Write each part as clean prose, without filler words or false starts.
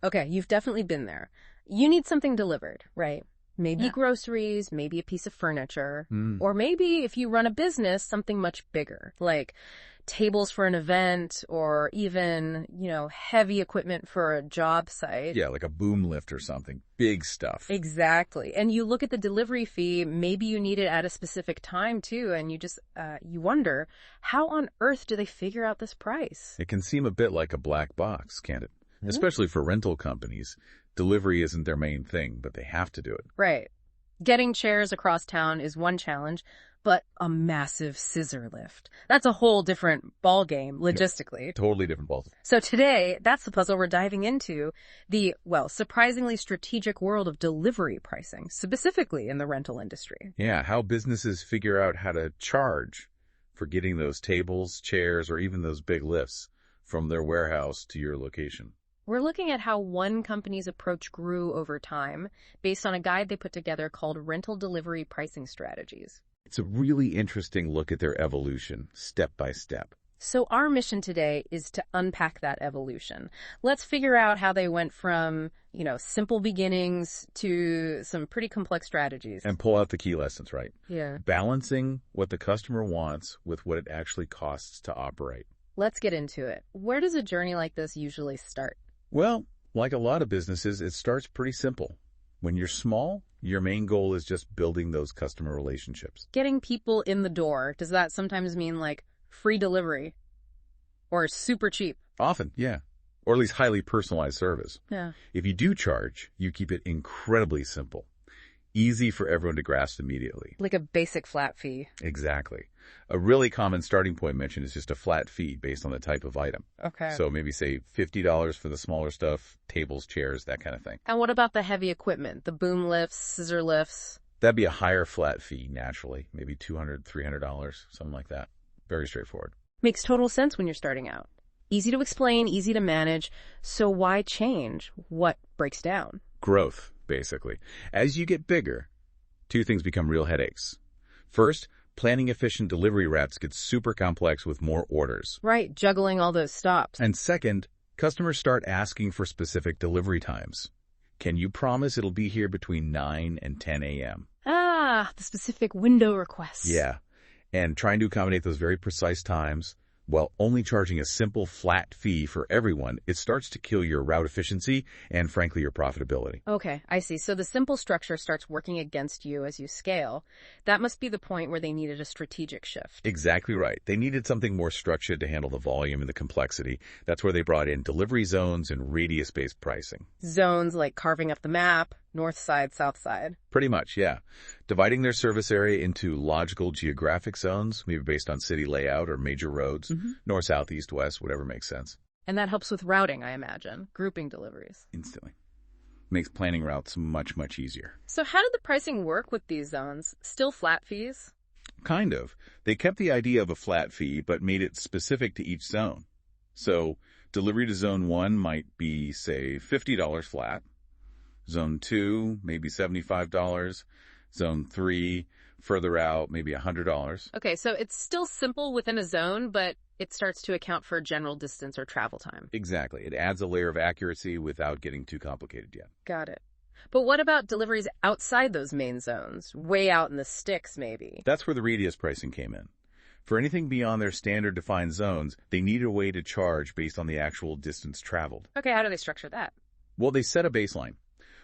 Okay, you've definitely been there. You need something delivered, right? Maybe Yeah. groceries, maybe a piece of furniture, Mm. or maybe if you run a business, something much bigger, like tables for an event or even, heavy equipment for a job site. Yeah, like a boom lift or something. Big stuff. Exactly. And you look at the delivery fee, maybe you need it at a specific time too, and you wonder, how on earth do they figure out this price? It can seem a bit like a black box, can't it? Mhm. Especially for rental companies. Delivery isn't their main thing, but they have to do it. Right. Getting chairs across town is one challenge, but a massive scissor lift. That's a whole different ballgame logistically. Totally different balls. So today, that's the puzzle we're diving into, the, surprisingly strategic world of delivery pricing, specifically in the rental industry. Yeah, how businesses figure out how to charge for getting those tables, chairs, or even those big lifts from their warehouse to your location. We're looking at how one company's approach grew over time based on a guide they put together called Rental Delivery Pricing Strategies. It's a really interesting look at their evolution, step by step. So our mission today is to unpack that evolution. Let's figure out how they went from, simple beginnings to some pretty complex strategies. And pull out the key lessons, right? Yeah. Balancing what the customer wants with what it actually costs to operate. Let's get into it. Where does a journey like this usually start? Well, like a lot of businesses, it starts pretty simple. When you're small, your main goal is just building those customer relationships. Getting people in the door. Does that sometimes mean like free delivery or super cheap? Often, yeah. Or at least highly personalized service. Yeah. If you do charge, you keep it incredibly simple. Easy for everyone to grasp immediately. Like a basic flat fee. Exactly. A really common starting point mentioned is just a flat fee based on the type of item. Okay. So maybe say $50 for the smaller stuff, tables, chairs, that kind of thing. And what about the heavy equipment? The boom lifts, scissor lifts? That'd be a higher flat fee naturally, maybe $200, $300, something like that. Very straightforward. Makes total sense when you're starting out. Easy to explain, easy to manage. So why change? What breaks down? Growth, basically. As you get bigger, two things become real headaches. First, planning efficient delivery routes gets super complex with more orders. Right, juggling all those stops. And second, customers start asking for specific delivery times. Can you promise it'll be here between 9 and 10 a.m.? Ah, the specific window requests. Yeah, and trying to accommodate those very precise times while only charging a simple flat fee for everyone, it starts to kill your route efficiency and, frankly, your profitability. Okay, I see. So the simple structure starts working against you as you scale. That must be the point where they needed a strategic shift. Exactly right. They needed something more structured to handle the volume and the complexity. That's where they brought in delivery zones and radius-based pricing. Zones like carving up the map, north side, south side. Pretty much, yeah. Dividing their service area into logical geographic zones, maybe based on city layout or major roads, north, south, east, west, whatever makes sense. And that helps with routing, I imagine, grouping deliveries. Instantly. Makes planning routes much, much easier. So how did the pricing work with these zones? Still flat fees? Kind of. They kept the idea of a flat fee, but made it specific to each zone. So, delivery to Zone 1 might be, say, $50 flat. Zone 2, maybe $75. Zone 3, further out, maybe $100. Okay, so it's still simple within a zone, but it starts to account for general distance or travel time. Exactly. It adds a layer of accuracy without getting too complicated yet. Got it. But what about deliveries outside those main zones? Way out in the sticks, maybe? That's where the radius pricing came in. For anything beyond their standard defined zones, they needed a way to charge based on the actual distance traveled. Okay, how do they structure that? Well, they set a baseline.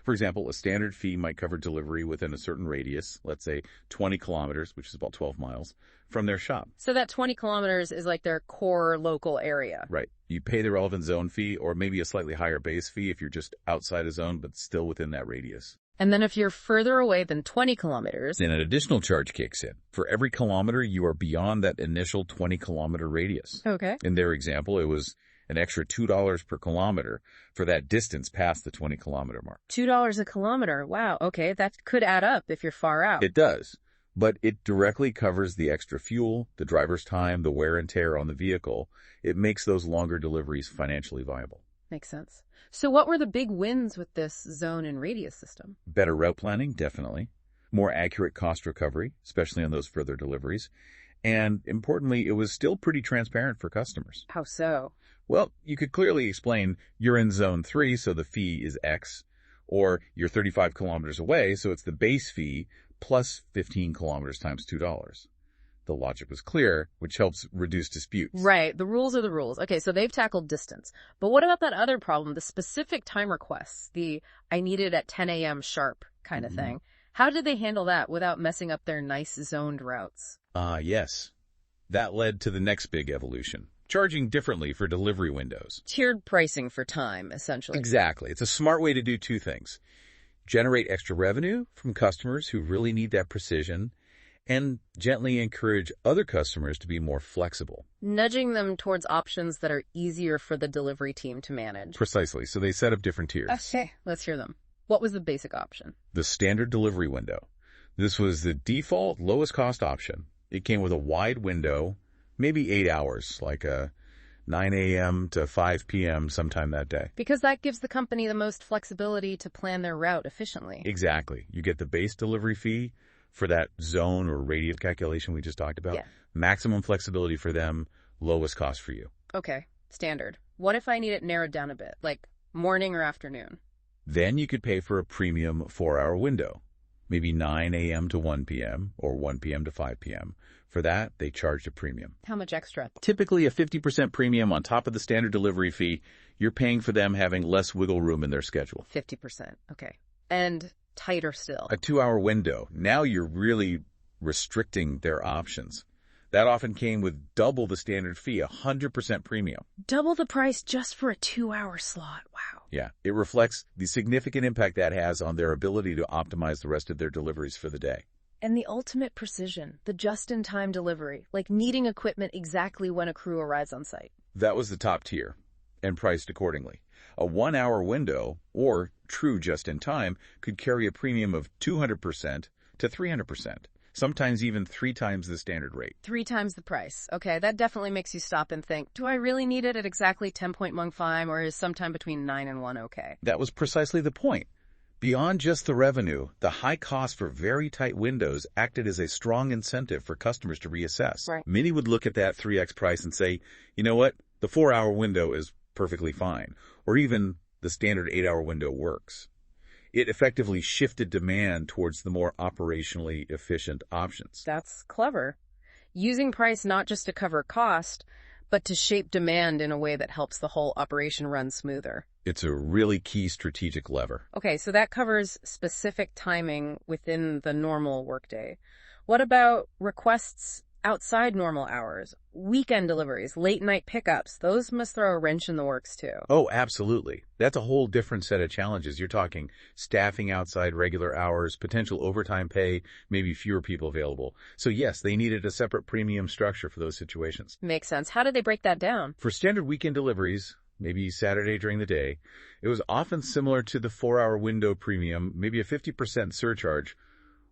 For example, a standard fee might cover delivery within a certain radius, let's say 20 kilometers, which is about 12 miles, from their shop. So that 20 kilometers is like their core local area. Right. You pay the relevant zone fee or maybe a slightly higher base fee if you're just outside a zone but still within that radius. And then if you're further away than 20 kilometers... then an additional charge kicks in. For every kilometer, you are beyond that initial 20-kilometer radius. Okay. In their example, it was an extra $2 per kilometer for that distance past the 20-kilometer mark. $2 a kilometer. Wow. Okay, that could add up if you're far out. It does, but it directly covers the extra fuel, the driver's time, the wear and tear on the vehicle. It makes those longer deliveries financially viable. Makes sense. So what were the big wins with this zone and radius system? Better route planning, definitely. More accurate cost recovery, especially on those further deliveries. And importantly, it was still pretty transparent for customers. How so? Well, you could clearly explain you're in zone 3, so the fee is X, or you're 35 kilometers away, so it's the base fee plus 15 kilometers times $2. The logic was clear, which helps reduce disputes. Right. The rules are the rules. Okay, so they've tackled distance. But what about that other problem, the specific time requests, the I need it at 10 a.m. sharp kind of thing? How did they handle that without messing up their nice zoned routes? Yes. That led to the next big evolution, charging differently for delivery windows. Tiered pricing for time, essentially. Exactly. It's a smart way to do two things. Generate extra revenue from customers who really need that precision, and gently encourage other customers to be more flexible. Nudging them towards options that are easier for the delivery team to manage. Precisely. So they set up different tiers. Okay, let's hear them. What was the basic option? The standard delivery window. This was the default lowest cost option. It came with a wide window, maybe 8 hours, like a 9 a.m. to 5 p.m. sometime that day. Because that gives the company the most flexibility to plan their route efficiently. Exactly. You get the base delivery fee for that zone or radius calculation we just talked about. Yeah. Maximum flexibility for them, lowest cost for you. Okay, standard. What if I need it narrowed down a bit, like morning or afternoon? Then you could pay for a premium 4-hour window, maybe 9 a.m. to 1 p.m. or 1 p.m. to 5 p.m. For that, they charged a premium. How much extra? Typically a 50% premium on top of the standard delivery fee. You're paying for them having less wiggle room in their schedule. 50%, okay. And tighter still. A 2-hour window. Now you're really restricting their options. That often came with double the standard fee, 100% premium. Double the price just for a 2-hour slot. Wow. Yeah, it reflects the significant impact that has on their ability to optimize the rest of their deliveries for the day. And the ultimate precision, the just-in-time delivery, like needing equipment exactly when a crew arrives on site. That was the top tier, and priced accordingly. A 1-hour window, or true just-in-time, could carry a premium of 200% to 300%, sometimes even 3 times the standard rate. 3 times the price. Okay, that definitely makes you stop and think, do I really need it at exactly 10.15, or is sometime between 9 and 1 okay? That was precisely the point. Beyond just the revenue, the high cost for very tight windows acted as a strong incentive for customers to reassess. Right. Many would look at that 3x price and say, you know what, the 4-hour window is perfectly fine, or even the standard 8-hour window works. It effectively shifted demand towards the more operationally efficient options. That's clever. Using price not just to cover cost, but to shape demand in a way that helps the whole operation run smoother. It's a really key strategic lever. Okay, so that covers specific timing within the normal workday. What about requests outside normal hours? Weekend deliveries, late night pickups, those must throw a wrench in the works too. Oh, absolutely. That's a whole different set of challenges. You're talking staffing outside regular hours, potential overtime pay, maybe fewer people available. So yes, they needed a separate premium structure for those situations. Makes sense. How did they break that down? For standard weekend deliveries, maybe Saturday during the day, it was often similar to the 4-hour window premium, maybe a 50% surcharge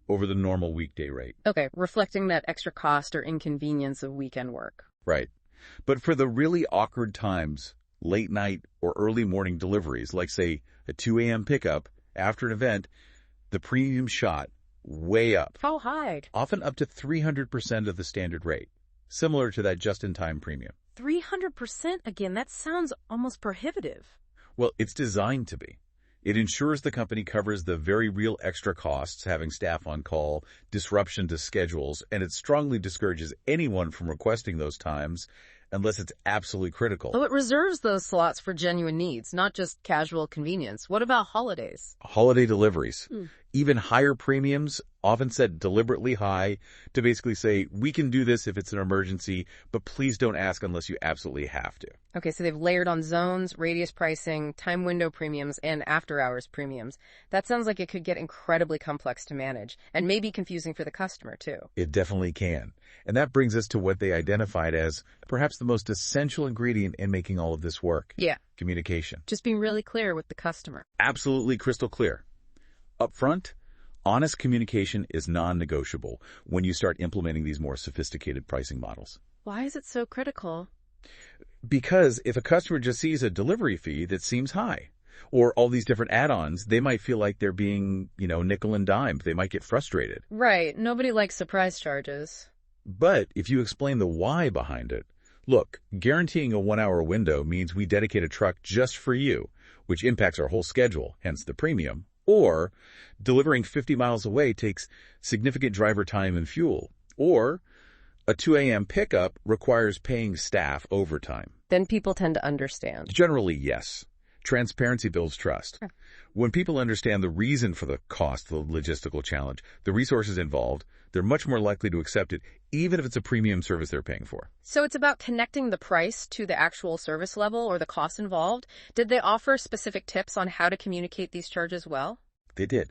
over the normal weekday rate. Okay, reflecting that extra cost or inconvenience of weekend work. Right. But for the really awkward times, late night or early morning deliveries, like say a 2 a.m. pickup after an event, the premium shot way up. How high? Often up to 300% of the standard rate, similar to that just-in-time premium. 300% again, that sounds almost prohibitive. Well, it's designed to be. It ensures the company covers the very real extra costs, having staff on call, disruption to schedules, and it strongly discourages anyone from requesting those times unless it's absolutely critical. So it reserves those slots for genuine needs, not just casual convenience. What about holidays? Holiday deliveries. Even higher premiums, often set deliberately high, to basically say, we can do this if it's an emergency, but please don't ask unless you absolutely have to. Okay, so they've layered on zones, radius pricing, time window premiums, and after-hours premiums. That sounds like it could get incredibly complex to manage, and maybe confusing for the customer, too. It definitely can. And that brings us to what they identified as perhaps the most essential ingredient in making all of this work. Yeah. Communication. Just being really clear with the customer. Absolutely crystal clear. Up front, honest communication is non-negotiable when you start implementing these more sophisticated pricing models. Why is it so critical? Because if a customer just sees a delivery fee that seems high, or all these different add-ons, they might feel like they're being, nickel and dime. They might get frustrated. Right. Nobody likes surprise charges. But if you explain the why behind it, Look, guaranteeing a 1-hour window means we dedicate a truck just for you, which impacts our whole schedule, hence the premium. Or, delivering 50 miles away takes significant driver time and fuel. Or, a 2 a.m. pickup requires paying staff overtime. Then people tend to understand. Generally, yes. Transparency builds trust. Sure. When people understand the reason for the cost, the logistical challenge, the resources involved, they're much more likely to accept it, even if it's a premium service they're paying for. So it's about connecting the price to the actual service level or the cost involved. Did they offer specific tips on how to communicate these charges well? They did.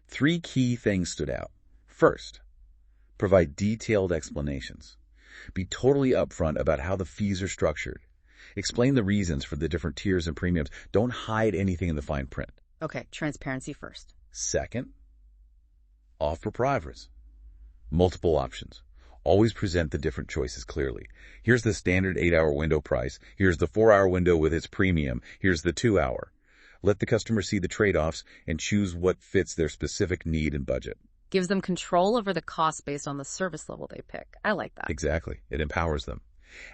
3 key things stood out. First, provide detailed explanations. Be totally upfront about how the fees are structured. Explain the reasons for the different tiers and premiums. Don't hide anything in the fine print. Okay, transparency first. Second, offer privers. Multiple options. Always present the different choices clearly. Here's the standard 8-hour window price. Here's the 4-hour window with its premium. Here's the 2-hour. Let the customer see the trade-offs and choose what fits their specific need and budget. Gives them control over the cost based on the service level they pick. I like that. Exactly. It empowers them.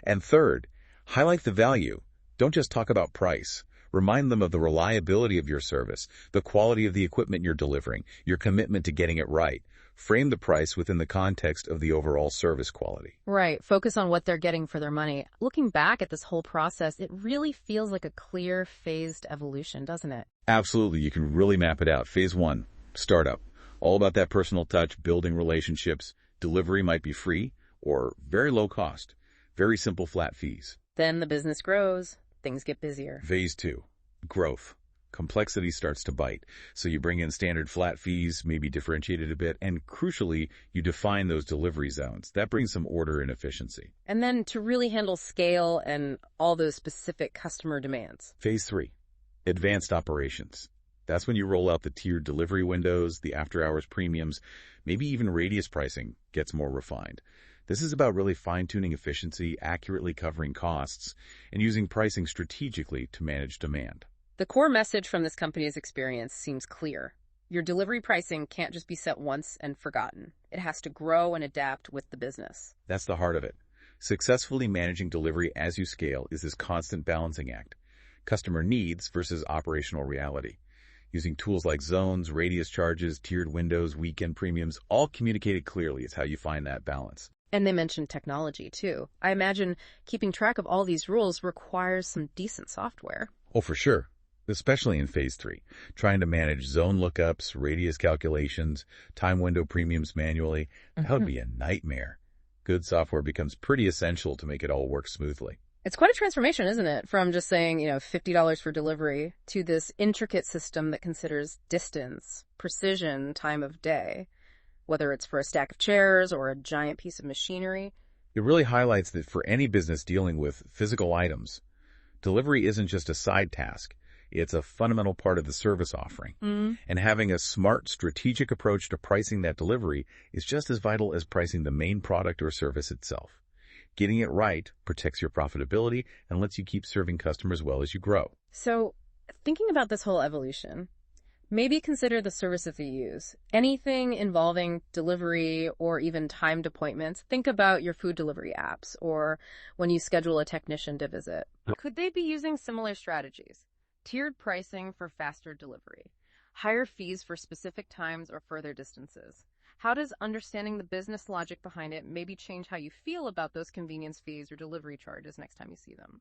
And third, highlight the value. Don't just talk about price. Remind them of the reliability of your service, the quality of the equipment you're delivering, your commitment to getting it right. Frame the price within the context of the overall service quality. Right. Focus on what they're getting for their money. Looking back at this whole process, it really feels like a clear, phased evolution, doesn't it? Absolutely. You can really map it out. Phase 1, startup. All about that personal touch, building relationships. Delivery might be free or very low cost. Very simple flat fees. Then the business grows. Things get busier. Phase 2, growth. Complexity starts to bite. So you bring in standard flat fees, maybe differentiate it a bit, and crucially, you define those delivery zones. That brings some order and efficiency. And then to really handle scale and all those specific customer demands. Phase 3, advanced operations. That's when you roll out the tiered delivery windows, the after-hours premiums, maybe even radius pricing gets more refined. This is about really fine-tuning efficiency, accurately covering costs, and using pricing strategically to manage demand. The core message from this company's experience seems clear. Your delivery pricing can't just be set once and forgotten. It has to grow and adapt with the business. That's the heart of it. Successfully managing delivery as you scale is this constant balancing act. Customer needs versus operational reality. Using tools like zones, radius charges, tiered windows, weekend premiums, all communicated clearly is how you find that balance. And they mentioned technology, too. I imagine keeping track of all these rules requires some decent software. Oh, for sure. Especially in Phase 3, trying to manage zone lookups, radius calculations, time window premiums manually. That would be a nightmare. Good software becomes pretty essential to make it all work smoothly. It's quite a transformation, isn't it? From just saying, $50 for delivery to this intricate system that considers distance, precision, time of day, whether it's for a stack of chairs or a giant piece of machinery. It really highlights that for any business dealing with physical items, delivery isn't just a side task. It's a fundamental part of the service offering. And having a smart, strategic approach to pricing that delivery is just as vital as pricing the main product or service itself. Getting it right protects your profitability and lets you keep serving customers well as you grow. So, thinking about this whole evolution, maybe consider the services you use. Anything involving delivery or even timed appointments. Think about your food delivery apps or when you schedule a technician to visit. Could they be using similar strategies? Tiered pricing for faster delivery, higher fees for specific times or further distances. How does understanding the business logic behind it maybe change how you feel about those convenience fees or delivery charges next time you see them?